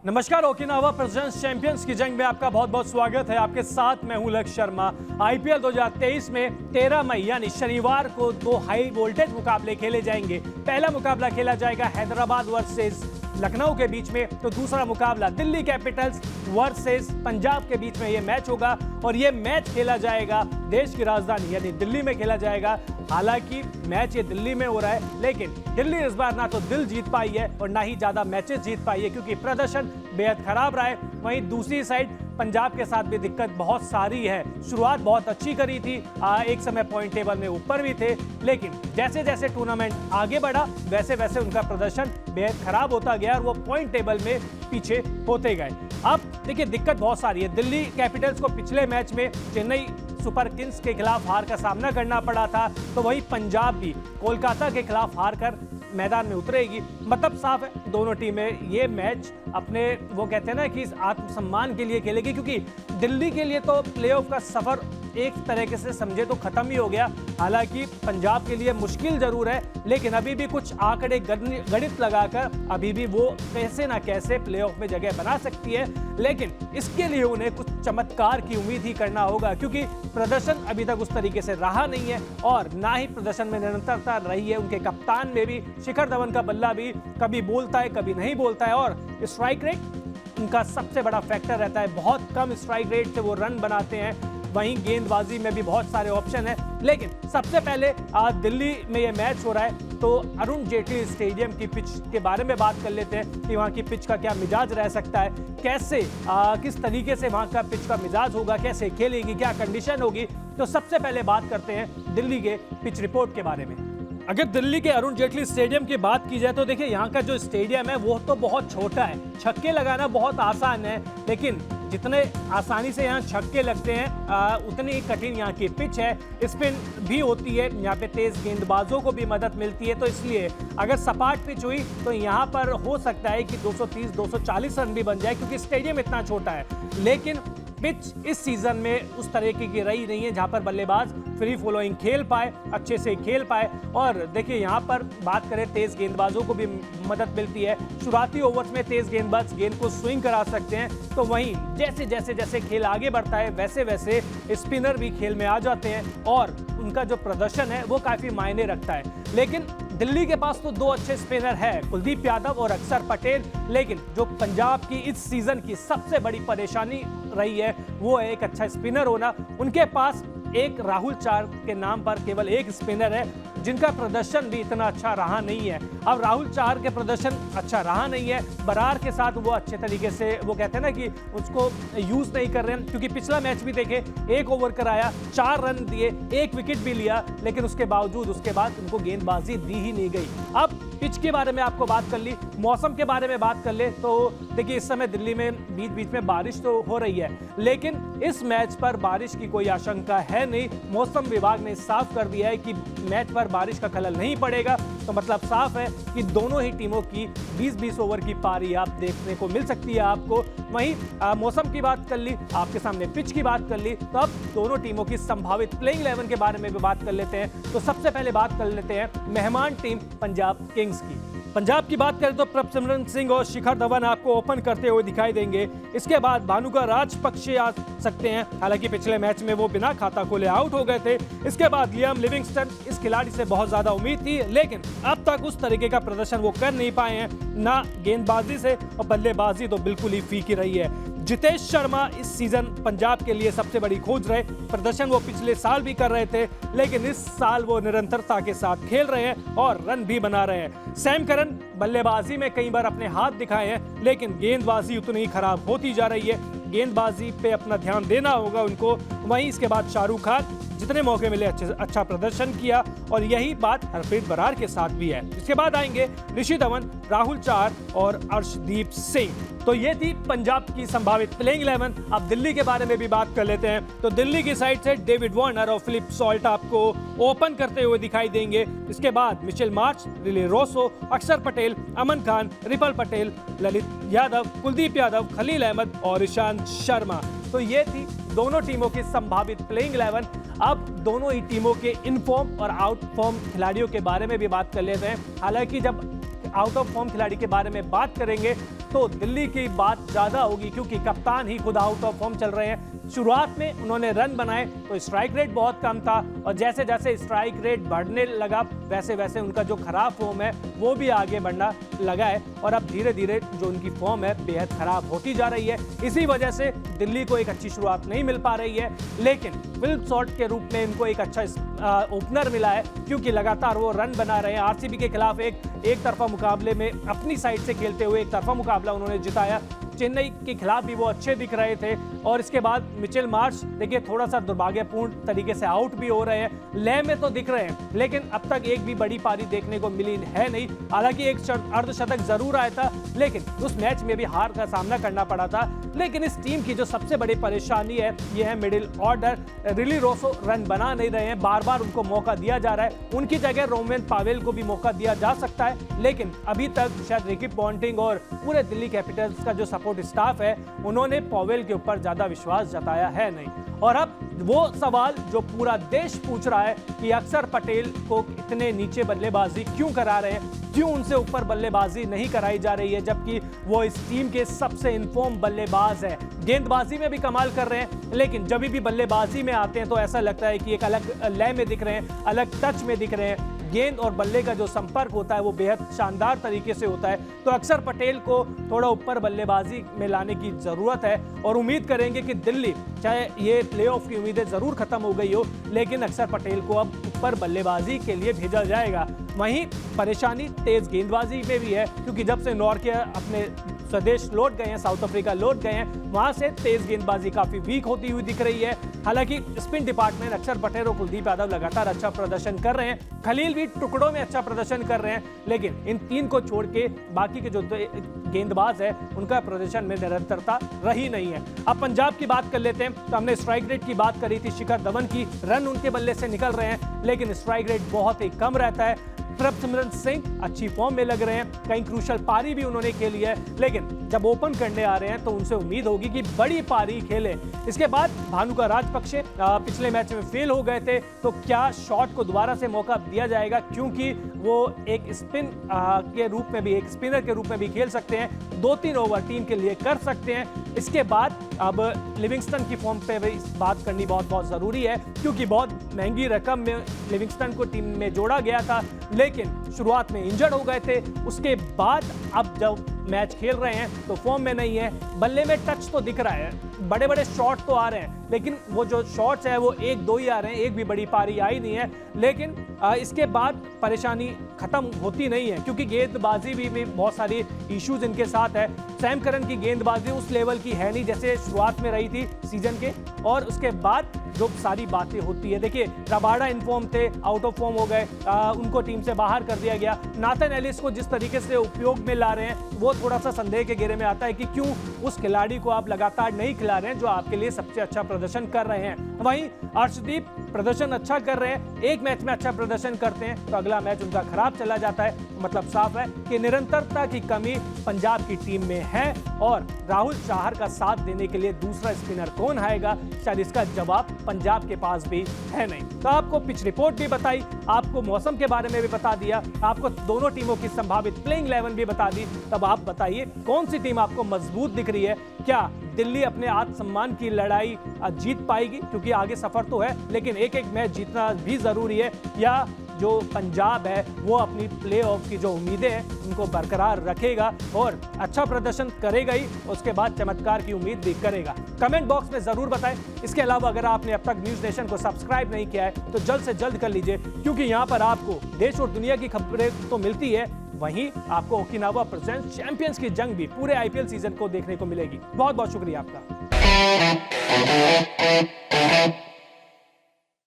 नमस्कार। Okinawa presidents champions की जंग में आपका बहुत बहुत स्वागत है। आपके साथ मैं हूं लक्ष्य शर्मा। आईपीएल 2023 में 13 मई यानी शनिवार को 2 हाई वोल्टेज मुकाबले खेले जाएंगे। पहला मुकाबला खेला जाएगा हैदराबाद वर्सेस लखनऊ के बीच में, तो दूसरा मुकाबला दिल्ली कैपिटल्स वर्सेस पंजाब के बीच में ये मैच होगा और ये मैच खेला जाएगा देश की राजधानी यानी दिल्ली में खेला जाएगा। हालांकि मैच ये दिल्ली में हो रहा है, लेकिन दिल्ली इस बार ना तो दिल जीत पाई है और ना ही ज्यादा मैचेस जीत पाई है क्योंकि प्रदर्शन बेहद खराब रहा है। वहीं दूसरी साइड पंजाब के साथ भी दिक्कत बहुत सारी है। शुरुआत बहुत अच्छी करी थी, एक समय पॉइंट टेबल में ऊपर भी थे, लेकिन जैसे जैसे टूर्नामेंट आगे बढ़ा वैसे वैसे उनका प्रदर्शन बेहद खराब होता गया और वो पॉइंट टेबल में पीछे होते गए। अब देखिए दिक्कत बहुत सारी है। दिल्ली कैपिटल्स को पिछले मैच में चेन्नई सुपर किंग्स के खिलाफ हार का सामना करना पड़ा था, तो वही पंजाब भी कोलकाता के खिलाफ हार कर मैदान में उतरेगी। मतलब साफ है दोनों टीमें ये मैच अपने वो कहते हैं ना कि इस आत्मसम्मान के लिए खेलेगी, क्योंकि दिल्ली के लिए तो प्लेऑफ का सफर एक तरीके से समझे तो खत्म ही हो गया। हालांकि पंजाब के लिए मुश्किल जरूर है, लेकिन अभी भी कुछ आंकड़े गणित लगाकर अभी भी वो कैसे ना कैसे प्लेऑफ में जगह बना सकती है, लेकिन इसके लिए उन्हें कुछ चमत्कार की उम्मीद ही करना होगा क्योंकि प्रदर्शन अभी तक उस तरीके से रहा नहीं है और ना ही प्रदर्शन में निरंतरता रही है। उनके कप्तान में भी शिखर धवन का बल्ला भी कभी बोलता है कभी नहीं बोलता है और स्ट्राइक रेट उनका सबसे बड़ा फैक्टर रहता है। बहुत कम स्ट्राइक रेट से वो रन बनाते हैं। वहीं गेंदबाजी में भी बहुत सारे ऑप्शन है, लेकिन सबसे पहले आज दिल्ली में ये मैच हो रहा है तो अरुण जेटली स्टेडियम की पिच के बारे में बात कर लेते हैं कि वहाँ की पिच का क्या मिजाज रह सकता है, कैसे किस तरीके से वहाँ का पिच का मिजाज होगा, कैसे खेलेगी, क्या कंडीशन होगी। तो सबसे पहले बात करते हैं दिल्ली के पिच रिपोर्ट के बारे में। अगर दिल्ली के अरुण जेटली स्टेडियम की बात की जाए तो देखिए यहाँ का जो स्टेडियम है वो तो बहुत छोटा है। छक्के लगाना बहुत आसान है, लेकिन जितने आसानी से यहाँ छक्के लगते हैं उतनी ही कठिन यहाँ की पिच है। स्पिन भी होती है, यहाँ पे तेज गेंदबाजों को भी मदद मिलती है, तो इसलिए अगर सपाट पिच हुई तो यहाँ पर हो सकता है कि 230-240 रन भी बन जाए क्योंकि स्टेडियम इतना छोटा है। लेकिन पिच इस सीजन में उस तरीके की रही नहीं है जहां पर बल्लेबाज फ्री फॉलोइंग खेल पाए, अच्छे से खेल पाए। और देखिए यहाँ पर बात करें तेज गेंदबाजों को भी मदद मिलती है। शुरुआती ओवर्स में तेज गेंदबाज गेंद को स्विंग करा सकते हैं, तो वहीं जैसे जैसे जैसे खेल आगे बढ़ता है वैसे वैसे स्पिनर भी खेल में आ जाते हैं और उनका जो प्रदर्शन है वो काफी मायने रखता है। लेकिन दिल्ली के पास तो 2 अच्छे स्पिनर है, कुलदीप यादव और अक्षर पटेल, लेकिन जो पंजाब की इस सीजन की सबसे बड़ी परेशानी रही है वो है एक अच्छा स्पिनर होना। उनके पास एक राहुल चार के नाम पर केवल एक स्पिनर है जिनका प्रदर्शन भी इतना अच्छा रहा नहीं है। अब राहुल चार के प्रदर्शन अच्छा रहा नहीं है, बरार के साथ वो अच्छे तरीके से वो कहते हैं ना कि उसको यूज नहीं कर रहे हैं, क्योंकि पिछला मैच भी देखे 1 ओवर कराया, 4 रन दिए, 1 विकेट भी लिया, लेकिन उसके बावजूद उसके बाद उनको गेंदबाजी दी ही नहीं गई। अब पिच के बारे में आपको बात कर ली, मौसम के बारे में बात कर ले तो देखिए इस समय दिल्ली में बीच बीच में बारिश तो हो रही है, लेकिन इस मैच पर बारिश की कोई आशंका है नहीं। मौसम विभाग ने साफ कर दिया है कि मैच पर बारिश का खलल नहीं पड़ेगा, तो मतलब साफ है कि दोनों ही टीमों की 20-20 ओवर की पारी आप देखने को मिल सकती है आपको। वहीं मौसम की बात कर ली, आपके सामने पिच की बात कर ली, तो अब दोनों टीमों की संभावित प्लेइंग 11 के बारे में भी बात कर लेते हैं। तो सबसे पहले बात कर लेते हैं मेहमान टीम पंजाब किंग्स की। पंजाब की बात करें तो प्रभसिमरन सिंह और शिखर धवन आपको ओपन करते हुए दिखाई देंगे। इसके बाद भानुका राजपक्षे आ सकते हैं, हालांकि पिछले मैच में वो बिना खाता खोले आउट हो गए थे। इसके बाद लियाम लिविंगस्टन, इस खिलाड़ी से बहुत ज्यादा उम्मीद थी, लेकिन अब तक उस तरीके का प्रदर्शन वो कर नहीं पाए हैं, ना गेंदबाजी से और बल्लेबाजी तो बिल्कुल ही फीकी रही है। जितेश शर्मा इस सीजन पंजाब के लिए सबसे बड़ी खोज रहे। प्रदर्शन वो पिछले साल भी कर रहे थे, लेकिन इस साल वो निरंतरता के साथ खेल रहे हैं और रन भी बना रहे हैं। सैम करन बल्लेबाजी में कई बार अपने हाथ दिखाए हैं, लेकिन गेंदबाजी उतनी ही खराब होती जा रही है। गेंदबाजी पे अपना ध्यान देना होगा उनको। वहीं इसके बाद शाहरुख खान जितने मौके मिले अच्छा प्रदर्शन किया और यही बात हरप्रीत बरार के साथ भी है। इसके बाद आएंगे ऋषि धवन, राहुल चार और अर्शदीप सिंह। तो ये थी पंजाब की संभावित प्लेइंग 11। अब दिल्ली के बारे में भी बात कर लेते हैं। तो दिल्ली की साइड से डेविड वार्नर और फिलिप सॉल्ट आपको ओपन करते हुए दिखाई देंगे। इसके बाद मिचेल मार्च, रिले रोसो, अक्षर पटेल, अमन खान, रिपल पटेल, ललित यादव, कुलदीप यादव, खलील अहमद और ईशांत शर्मा। तो ये थी दोनों टीमों की संभावित प्लेइंग 11। अब दोनों ही टीमों के इन फॉर्म और आउट फॉर्म खिलाड़ियों के बारे में भी बात कर लेते हैं। हालांकि जब आउट ऑफ फॉर्म खिलाड़ी के बारे में बात करेंगे तो दिल्ली की बात ज्यादा होगी, क्योंकि कप्तान ही खुद आउट ऑफ फॉर्म चल रहे हैं। शुरुआत में उन्होंने रन बनाए तो स्ट्राइक रेट बहुत कम था, और जैसे जैसे स्ट्राइक रेट बढ़ने लगा वैसे वैसे उनका जो खराब फॉर्म है वो भी आगे बढ़ना लगा है, और अब धीरे धीरे जो उनकी फॉर्म है बेहद खराब होती जा रही है। इसी वजह से दिल्ली को एक अच्छी शुरुआत नहीं मिल पा रही है, लेकिन फिल्म शॉट के रूप में इनको एक अच्छा ओपनर मिला है, क्योंकि लगातार वो रन बना रहे हैं। आरसीबी के खिलाफ एक तरफा मुकाबले में अपनी साइड से खेलते हुए एक तरफा मुकाबला उन्होंने जिताया। चेन्नई के खिलाफ भी वो अच्छे दिख रहे थे, और इसके बाद मिचेल मार्श देखिए थोड़ा सा दुर्भाग्यपूर्ण तरीके से आउट भी हो रहे हैं। लय में तो दिख रहे हैं, लेकिन अब तक एक भी बड़ी पारी देखने को मिली है नहीं। हालांकि एक अर्धशतक जरूर आया था, लेकिन उस मैच में भी हार का सामना करना पड़ा था। लेकिन इस टीम की जो सबसे बड़ी परेशानी है ये है मिडिल ऑर्डर। रिली रोसो रन बना नहीं रहे हैं, बार बार उनको मौका दिया जा रहा है। उनकी जगह रोमेन पावेल को भी मौका दिया जा सकता है, लेकिन अभी तक शायद रिकी पॉन्टिंग और पूरे दिल्ली कैपिटल्स का जो सपोर्ट स्टाफ है उन्होंने पॉवेल के ऊपर ज्यादा विश्वास जताया है नहीं। और अब वो सवाल जो पूरा देश पूछ रहा है कि अक्षर पटेल को इतने नीचे बल्लेबाजी क्यों करा रहे हैं, क्यों उनसे ऊपर बल्लेबाजी नहीं कराई जा रही है, जबकि वो इस टीम के सबसे इनफॉर्म बल्लेबाज है। गेंदबाजी में भी कमाल कर रहे हैं, लेकिन जब भी बल्लेबाजी में आते हैं तो ऐसा लगता है कि एक अलग लय में दिख रहे हैं, अलग टच में दिख रहे हैं। गेंद और बल्ले का जो संपर्क होता है वो बेहद शानदार तरीके से होता है। तो अक्षर पटेल को थोड़ा ऊपर बल्लेबाजी में लाने की जरूरत है, और उम्मीद करेंगे कि दिल्ली चाहे ये प्लेऑफ की उम्मीदें जरूर खत्म हो गई हो, लेकिन अक्षर पटेल को अब ऊपर बल्लेबाजी के लिए भेजा जाएगा। वहीं परेशानी तेज गेंदबाजी में भी है, क्योंकि जब से नॉर्के अपने स्वदेश लौट गए हैं, साउथ अफ्रीका लौट गए हैं, वहां से तेज गेंदबाजी काफी वीक होती हुई दिख रही है। हालांकि स्पिन डिपार्टमेंट अक्षर पटेल और कुलदीप यादव लगातार अच्छा प्रदर्शन कर रहे हैं, खलील भी टुकड़ों में अच्छा प्रदर्शन कर रहे हैं, लेकिन इन तीन को छोड़ के बाकी के जो गेंदबाज है उनका प्रदर्शन में निरंतरता रही नहीं है। अब पंजाब की बात कर लेते हैं। तो हमने स्ट्राइक रेट की बात करी थी, शिखर धवन की रन उनके बल्ले से निकल रहे हैं, लेकिन स्ट्राइक रेट बहुत ही कम रहता है। प्रभसिमरन सिंह अच्छी फॉर्म में लग रहे हैं, कई क्रूशल पारी भी उन्होंने खेली है, लेकिन जब ओपन करने आ रहे हैं तो उनसे उम्मीद होगी कि बड़ी पारी खेले। इसके बाद भानुका राजपक्षे पिछले मैच में फेल हो गए थे, तो क्या शॉट को दोबारा से मौका दिया जाएगा, क्योंकि वो एक स्पिन के रूप में भी, एक स्पिनर के रूप में भी खेल सकते हैं, 2-3 ओवर टीम के लिए कर सकते हैं। इसके बाद अब लिविंगस्टन की फॉर्म पे भी बात करनी बहुत जरूरी है, क्योंकि बहुत महंगी रकम में लिविंगस्टन को टीम में जोड़ा गया था, लेकिन शुरुआत में इंजर्ड हो गए थे। उसके बाद अब जब मैच खेल रहे हैं तो फॉर्म में नहीं है। बल्ले में टच तो दिख रहा है, बड़े बड़े शॉट तो आ रहे हैं, लेकिन वो जो शॉट्स है वो 1-2 ही आ रहे हैं, एक भी बड़ी पारी आई नहीं है। लेकिन इसके बाद परेशानी खत्म होती नहीं है, क्योंकि गेंदबाजी भी बहुत सारी इश्यूज इनके साथ है। सैम करन की गेंदबाजी उस लेवल की है नहीं जैसे शुरुआत में रही थी सीजन के, और उसके बाद जो सारी बातें होती है, देखिए रबाडा इनफॉर्म थे, आउट ऑफ फॉर्म हो गए, उनको टीम से बाहर कर दिया गया। नाथन एलिस को जिस तरीके से उपयोग में ला रहे हैं वो थोड़ा सा संदेह के घेरे में आता है कि क्यों उस खिलाड़ी को आप लगातार नहीं खिला रहे हैं जो आपके लिए सबसे अच्छा प्रदर्शन कर रहे हैं। वहीं अर्शदीप प्रदर्शन अच्छा कर रहे हैं, एक मैच में अच्छा प्रदर्शन करते हैं तो अगला मैच उनका खराब चला जाता है। मतलब साफ है कि निरंतरता की कमी पंजाब की टीम में है, और राहुल चाहर का साथ देने के लिए दूसरा स्पिनर कौन आएगा, शायद इसका जवाब पंजाब के पास भी है नहीं। तो आपको पिच रिपोर्ट भी बताई, आपको मौसम के बारे में भी बता दिया, आपको दोनों टीमों की संभावित प्लेइंग 11 भी बता दी। तब आप बताइए कौन सी टीम आपको मजबूत दिख रही है। क्या दिल्ली अपने आत्मसम्मान की लड़ाई जीत पाएगी, क्योंकि आगे सफर तो है, लेकिन एक एक मैच जीतना भी जरूरी है, या जो पंजाब है वो अपनी प्लेऑफ की जो उम्मीदें हैं उनको बरकरार रखेगा और अच्छा प्रदर्शन करेगा ही, उसके बाद चमत्कार की उम्मीद भी करेगा। कमेंट बॉक्स में जरूर बताएं। इसके अलावा अगर आपने अब तक न्यूज नेशन को सब्सक्राइब नहीं किया है तो जल्द से जल्द कर लीजिए, क्योंकि यहाँ पर आपको देश और दुनिया की खबरें तो मिलती है, वहीं आपको ओकिनावा प्रेजेंट्स चैंपियंस की जंग भी पूरे आईपीएल सीजन को देखने को मिलेगी। बहुत बहुत शुक्रिया आपका।